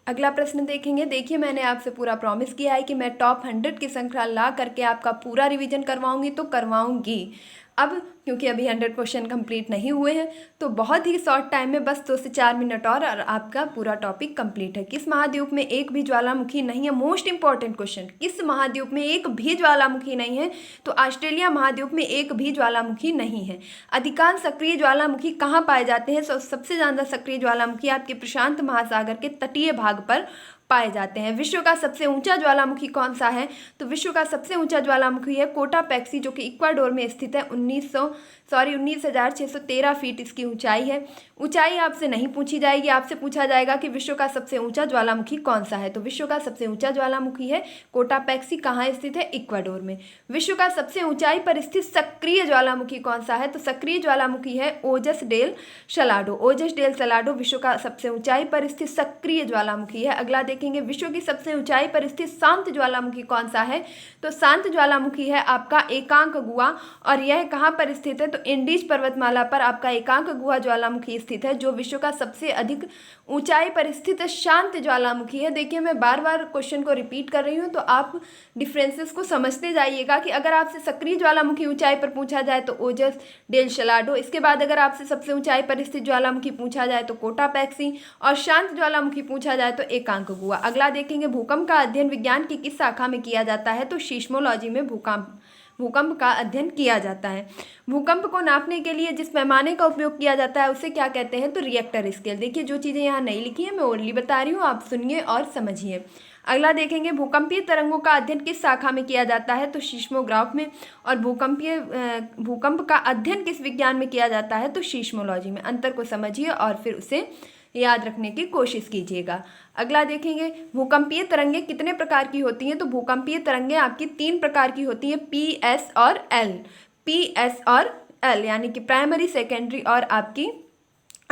अगला प्रश्न देखेंगे। देखिए, मैंने आपसे पूरा प्रॉमिस किया है कि मैं टॉप 100 की श्रृंखला ला करके आपका पूरा रिवीजन करवाऊंगी, तो करवाऊंगी। अब क्योंकि अभी 100 क्वेश्चन कंप्लीट नहीं हुए हैं तो बहुत ही शॉर्ट टाइम में बस 2 से 4 मिनट और आपका पूरा टॉपिक कंप्लीट है। किस महाद्वीप में एक भी ज्वालामुखी नहीं है? मोस्ट इंपॉर्टेंट क्वेश्चन, किस महाद्वीप में एक भी ज्वालामुखी नहीं है? तो ऑस्ट्रेलिया महाद्वीप में एक भी ज्वालामुखी नहीं है। अधिकांश सक्रिय ज्वालामुखी कहाँ पाए जाते हैं? सबसे ज़्यादा सक्रिय ज्वालामुखी आपके प्रशांत महासागर के तटीय भाग पर पाए जाते हैं। विश्व का सबसे ऊंचा ज्वालामुखी कौन सा है? तो विश्व का सबसे ऊंचा ज्वालामुखी है कोटापैक्सी, जो कि इक्वाडोर में स्थित है। 19,613 फीट इसकी ऊंचाई है। ऊंचाई आपसे नहीं पूछी जाएगी, आपसे पूछा जाएगा कि विश्व का सबसे ऊंचा ज्वालामुखी कौन सा है। तो विश्व का सबसे ऊंचा ज्वालामुखी है कोटापैक्सी, कहाँ स्थित है? इक्वाडोर में। विश्व का सबसे ऊंचाई पर स्थित सक्रिय ज्वालामुखी कौन सा है? तो सक्रिय ज्वालामुखी है ओजस डेल सलाडो। ओजस डेल सलाडो विश्व का सबसे ऊंचाई पर स्थित सक्रिय ज्वालामुखी है। अगला देखेंगे, विश्व की सबसे ऊंचाई पर स्थित शांत ज्वालामुखी कौन सा है? तो शांत ज्वालामुखी है आपका एकांक गुहा, और यह कहाँ पर स्थित है? तो इंडीज पर्वतमाला पर आपका एकांक गुहा ज्वालामुखी स्थित है, जो विश्व का सबसे अधिक ऊंचाई पर स्थित शांत ज्वालामुखी है। देखिए, मैं बार बार क्वेश्चन को रिपीट कर रही हूँ तो आप डिफरेंसेस को समझते जाइएगा कि अगर आपसे सक्रिय ज्वालामुखी ऊंचाई पर पूछा जाए तो ओजस डेल सलाडो, इसके बाद अगर आपसे सबसे ऊंचाई पर स्थित ज्वालामुखी पूछा जाए तो कोटापैक्सी, और शांत ज्वालामुखी पूछा जाए तो एकांक गुहा। अगला देखेंगे, भूकंप का अध्ययन विज्ञान की किस शाखा में किया जाता है? तो सीस्मोलॉजी में भूकंप का अध्ययन किया जाता है। भूकंप को नापने के लिए जिस पैमाने का उपयोग किया जाता है उसे क्या कहते हैं? तो रिएक्टर स्केल। देखिए, जो चीज़ें यहाँ नहीं लिखी है मैं ओरली बता रही हूँ, आप सुनिए और समझिए। अगला देखेंगे, भूकंपीय तरंगों का अध्ययन किस शाखा में किया जाता है? तो सीस्मोग्राफ में। और भूकंप का अध्ययन किस विज्ञान में किया जाता है? तो सीस्मोलॉजी में। अंतर को समझिए और फिर उसे याद रखने की कोशिश कीजिएगा। अगला देखेंगे, भूकंपीय तरंगें कितने प्रकार की होती हैं? तो भूकंपीय तरंगें आपकी 3 प्रकार की होती हैं, PS और L। PS और L यानी कि प्राइमरी, सेकेंडरी और आपकी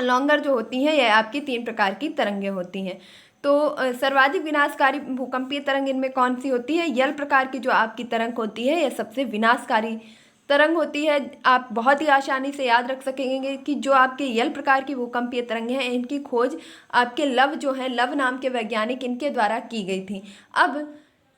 लॉन्गर जो होती हैं, यह आपकी 3 प्रकार की तरंगें होती हैं। तो सर्वाधिक विनाशकारी भूकंपीय तरंग इनमें कौन सी होती है? यल प्रकार की जो आपकी तरंग होती है यह सबसे विनाशकारी तरंग होती है, आप बहुत ही आसानी से याद रख सकेंगे कि जो आपके यल प्रकार की भूकंपीय तरंगें हैं, इनकी खोज आपके लव जो है, लव नाम के वैज्ञानिक, इनके द्वारा की गई थी। अब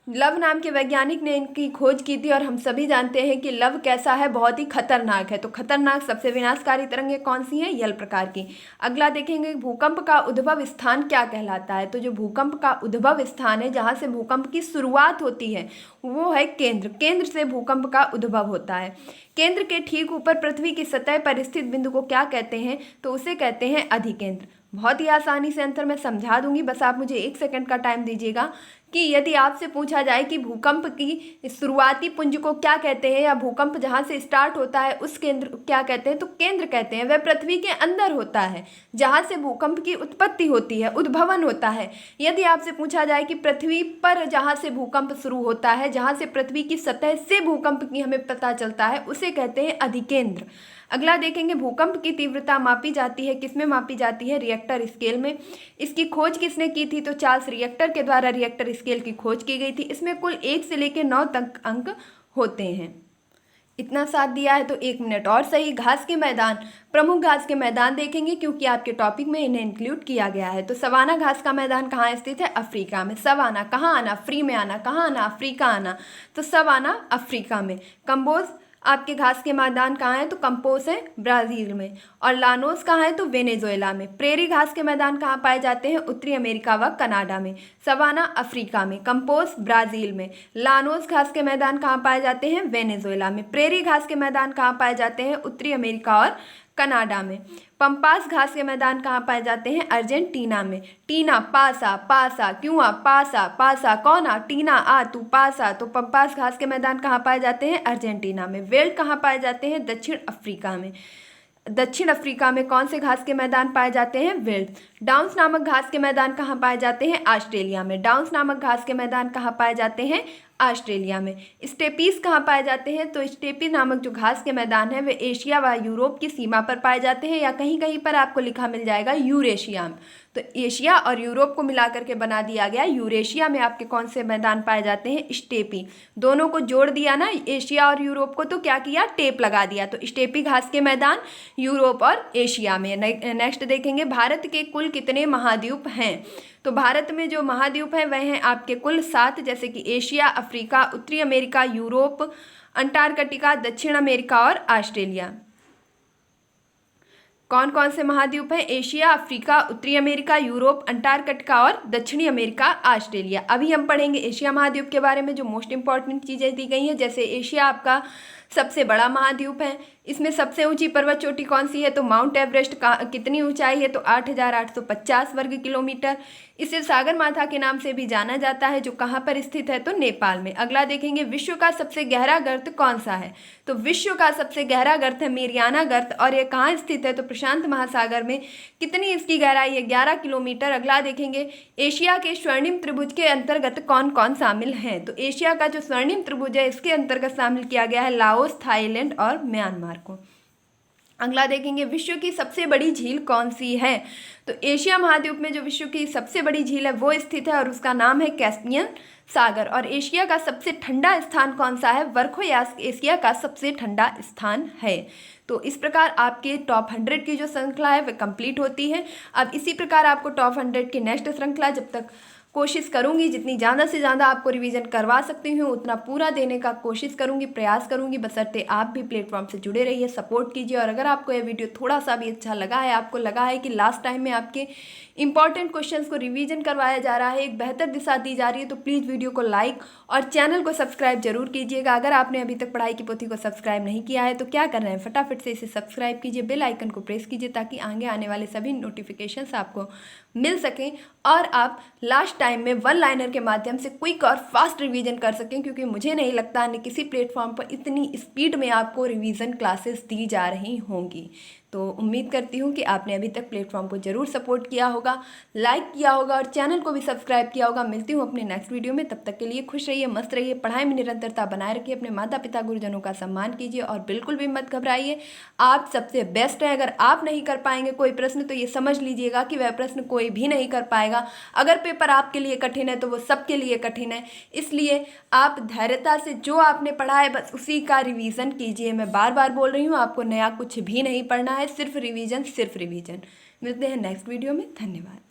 लव नाम के वैज्ञानिक ने इनकी खोज की थी और हम सभी जानते हैं कि लव कैसा है, बहुत ही खतरनाक है। तो खतरनाक सबसे विनाशकारी तरंगें कौन सी हैं? यल प्रकार की। अगला देखेंगे भूकंप का उद्भव स्थान क्या कहलाता है। तो जो भूकंप का उद्भव स्थान है, जहाँ से भूकंप की शुरुआत होती है, वो है केंद्र। केंद्र से भूकंप का उद्भव होता है। केंद्र के ठीक ऊपर पृथ्वी की सतह पर स्थित बिंदु को क्या कहते हैं? तो उसे कहते हैं अधिकेंद्र। बहुत ही आसानी से आंसर मैं समझा दूंगी, बस आप मुझे 1 सेकंड का टाइम दीजिएगा। कि यदि आपसे पूछा जाए कि भूकंप की शुरुआती पुंज को क्या कहते हैं, या भूकंप जहाँ से स्टार्ट होता है उस केंद्र को क्या कहते हैं, तो केंद्र कहते हैं। वह पृथ्वी के अंदर होता है, जहाँ से भूकंप की उत्पत्ति होती है, उद्भवन होता है। यदि आपसे पूछा जाए कि पृथ्वी पर जहाँ से भूकंप शुरू होता है, जहाँ से पृथ्वी की सतह से भूकंप की हमें पता चलता है, उसे कहते हैं अधिकेंद्र। अगला देखेंगे भूकंप की तीव्रता मापी जाती है, किसमें मापी जाती है? रिएक्टर स्केल में। इसकी खोज किसने की थी? तो चार्ल्स रिएक्टर के द्वारा रिएक्टर स्केल की खोज की गई थी। इसमें कुल 1 से लेकर 9 तक अंक होते हैं। इतना साथ दिया है तो 1 मिनट और सही। घास के मैदान, प्रमुख घास के मैदान देखेंगे क्योंकि आपके टॉपिक में इन्हें इंक्लूड किया गया है। तो सवाना घास का मैदान कहाँ स्थित है? अफ्रीका में। सवाना कहाँ आना? फ्री में आना। कहाँ आना? अफ्रीका आना। तो सवाना अफ्रीका में। कंबोज आपके घास के मैदान कहाँ है? तो कंपोस है ब्राज़ील में। और लानोस कहाँ है? तो वेनेजुएला में। प्रेरी घास के मैदान कहाँ पाए जाते हैं? उत्तरी अमेरिका व कनाडा में। सवाना अफ्रीका में, कंपोस ब्राज़ील में। लानोस घास के मैदान कहाँ पाए जाते हैं? वेनेजुएला में। प्रेरी घास के मैदान कहाँ पाए जाते हैं? उत्तरी अमेरिका और कनाडा में। पंपास घास के मैदान कहाँ पाए जाते हैं? अर्जेंटीना में। टीना पासा, पासा क्यों आ? पासा, पासा कौन आ? टीना आ, तू पासा। तो पंपास घास के मैदान कहाँ पाए जाते हैं? अर्जेंटीना में। वेल्ड कहाँ पाए जाते हैं? दक्षिण अफ्रीका में। दक्षिण अफ्रीका में कौन से घास के मैदान पाए जाते हैं? वेल्ड। डाउन्स नामक घास के मैदान कहाँ पाए जाते हैं? ऑस्ट्रेलिया में। डाउन्स नामक घास के मैदान कहाँ पाए जाते हैं? ऑस्ट्रेलिया में। स्टेपीज कहाँ पाए जाते हैं? तो स्टेपी नामक जो घास के मैदान है वे एशिया व यूरोप की सीमा पर पाए जाते हैं, या कहीं कहीं पर आपको लिखा मिल जाएगा यूरेशिया। तो एशिया और यूरोप को मिलाकर के बना दिया गया। यूरेशिया में आपके कौन से मैदान पाए जाते हैं? स्टेपी। दोनों को जोड़ दिया ना, एशिया और यूरोप को, तो क्या किया? टेप लगा दिया। तो स्टेपी घास के मैदान यूरोप और एशिया में। नेक्स्ट देखेंगे भारत के कुल कितने महाद्वीप हैं। तो भारत में जो महाद्वीप हैं वह हैं आपके कुल 7, जैसे कि एशिया, अफ्रीका, उत्तरी अमेरिका, यूरोप, अंटार्कटिका, दक्षिण अमेरिका और ऑस्ट्रेलिया। कौन कौन से महाद्वीप हैं? एशिया, अफ्रीका, उत्तरी अमेरिका, यूरोप, अंटार्कटिका और दक्षिणी अमेरिका, ऑस्ट्रेलिया। अभी हम पढ़ेंगे एशिया महाद्वीप के बारे में, जो मोस्ट इंपॉर्टेंट चीज़ें दी गई हैं। जैसे एशिया आपका सबसे बड़ा महाद्वीप है। इसमें सबसे ऊंची पर्वत चोटी कौन सी है? तो माउंट एवरेस्ट का कितनी ऊंचाई है? तो 8,850 वर्ग किलोमीटर। इसे सागर माथा के नाम से भी जाना जाता है, जो कहाँ पर स्थित है? तो नेपाल में। अगला देखेंगे विश्व का सबसे गहरा गर्त कौन सा है। तो विश्व का सबसे गहरा गर्त है मेरियाना गर्त, और ये कहाँ स्थित है? तो प्रशांत महासागर में। कितनी इसकी गहराई है? 11 किलोमीटर। अगला देखेंगे एशिया के स्वर्णिम त्रिभुज के अंतर्गत कौन कौन शामिल हैं। तो एशिया का जो स्वर्णिम त्रिभुज है इसके अंतर्गत शामिल किया गया है लाओस, थाईलैंड और म्यांमार को। अगला देखेंगे विश्व की सबसे बड़ी झील कौन सी है। तो एशिया महाद्वीप में जो विश्व की सबसे बड़ी झील है वो स्थित है, और उसका नाम है कैस्पियन सागर। और एशिया का सबसे ठंडा स्थान कौन सा है? वर्खोयास एशिया का सबसे ठंडा स्थान है। तो इस प्रकार आपके टॉप 100 की जो श्रृंखला है वह कंप्लीट होती है। अब इसी प्रकार आपको टॉप 100 की नेक्स्ट श्रृंखला जब तक कोशिश करूंगी, जितनी ज़्यादा से ज़्यादा आपको रिवीजन करवा सकती हूँ उतना पूरा देने का कोशिश करूंगी, प्रयास करूंगी। बशर्ते आप भी प्लेटफॉर्म से जुड़े रहिए, सपोर्ट कीजिए। और अगर आपको यह वीडियो थोड़ा सा भी अच्छा लगा है, आपको लगा है कि लास्ट टाइम में आपके इंपॉर्टेंट क्वेश्चंस को रिवीजन करवाया जा रहा है, एक बेहतर दिशा दी जा रही है, तो प्लीज़ वीडियो को लाइक और चैनल को सब्सक्राइब जरूर कीजिएगा। अगर आपने अभी तक पढ़ाई की पोथी को सब्सक्राइब नहीं किया है तो क्या कर रहे हैं, फटाफट से इसे सब्सक्राइब कीजिए, बेल आइकन को प्रेस कीजिए, ताकि आगे आने वाले सभी नोटिफिकेशंस आपको मिल सकें और आप लास्ट टाइम में वन लाइनर के माध्यम से क्विक और फास्ट रिवीजन कर सकें। क्योंकि मुझे नहीं लगता कि किसी प्लेटफॉर्म पर इतनी स्पीड में आपको रिवीजन क्लासेस दी जा रही होंगी। तो उम्मीद करती हूँ कि आपने अभी तक प्लेटफॉर्म को ज़रूर सपोर्ट किया होगा, लाइक किया होगा और चैनल को भी सब्सक्राइब किया होगा। मिलती हूँ अपने नेक्स्ट वीडियो में, तब तक के लिए खुश रहिए, मस्त रहिए, पढ़ाई में निरंतरता बनाए रखिए, अपने माता पिता गुरुजनों का सम्मान कीजिए और बिल्कुल भी मत घबराइए। आप सबसे बेस्ट हैं। अगर आप नहीं कर पाएंगे कोई प्रश्न तो ये समझ लीजिएगा कि वह प्रश्न कोई भी नहीं कर पाएगा। अगर पेपर आपके लिए कठिन है तो वो सबके लिए कठिन है। इसलिए आप धैर्यता से जो आपने पढ़ा है बस उसी का रिवीजन कीजिए। मैं बार बार बोल रही हूँ, आपको नया कुछ भी नहीं पढ़ना है, सिर्फ रिवीजन, सिर्फ रिवीजन। मिलते हैं नेक्स्ट वीडियो में। धन्यवाद।